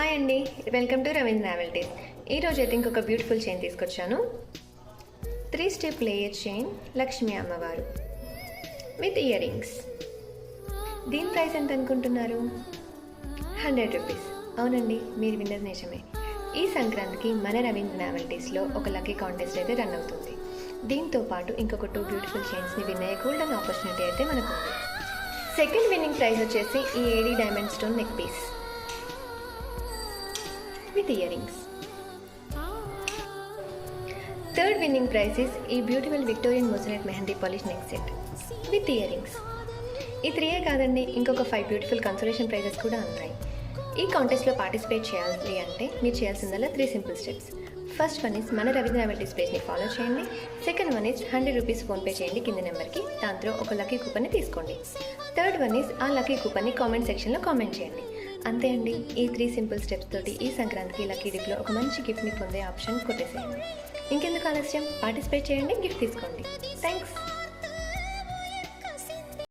Hi అండి, welcome to Ravindra నావెల్టీస్. ఈరోజు అయితే ఇంకొక బ్యూటిఫుల్ చైన్ తీసుకొచ్చాను. 3 స్టెప్ లేయర్ చైన్ లక్ష్మీ అమ్మవారు విత్ ఇయర్ రింగ్స్. దీని ప్రైస్ ఎంత అనుకుంటున్నారు? 100 రూపీస్. అవునండి, మీరు విన్నది నిజమే. ఈ సంక్రాంతికి మన రవీంద్ర నావెల్టీస్లో ఒక లక్కీ కాంటెస్ట్ అయితే రన్ అవుతుంది. దీంతో పాటు ఇంకొక 2 బ్యూటిఫుల్ చైన్స్ని విన్ అయ్యే గోల్డెన్ ఆపర్చునిటీ అయితే మనకు ఉంది. సెకండ్ విన్నింగ్ ప్రైజ్ వచ్చేసి ఈ AD diamond stone neck piece with earrings. Third winning prize is ఈ beautiful Victorian moissanite mehndi polish neck set with earrings. ఈ 3 కాదండి, ఇంకొక 5 బ్యూటిఫుల్ కన్సోలేషన్ ప్రైజెస్ కూడా ఉన్నాయి. ఈ కాంటెస్ట్లో పార్టిసిపేట్ చేయాలి అంటే మీరు చేయాల్సిందల్లా 3 simple steps. First one is మన రవీంద్ర నావెల్టీస్ పేజ్ని ఫాలో చేయండి. Second one is 100 rupees PhonePe చేయండి కింది నెంబర్కి, దాంట్లో ఒక లక్కీ కూపన్ని తీసుకోండి. థర్డ్ వన్ ఇస్ ఆ లక్కీ కూపన్ని కామెంట్ సెక్షన్లో కామెంట్ చేయండి. అంతే అండి, ఈ 3 సింపుల్ స్టెప్స్ తోటి ఈ సంక్రాంతికి లక్కీ డిప్లో ఒక మంచి గిఫ్ట్ని పొందే ఆప్షన్ కొట్టేసేయండి. ఇంకెందుకు ఆలస్యం, పార్టిసిపేట్ చేయండి, గిఫ్ట్ తీసుకోండి. థ్యాంక్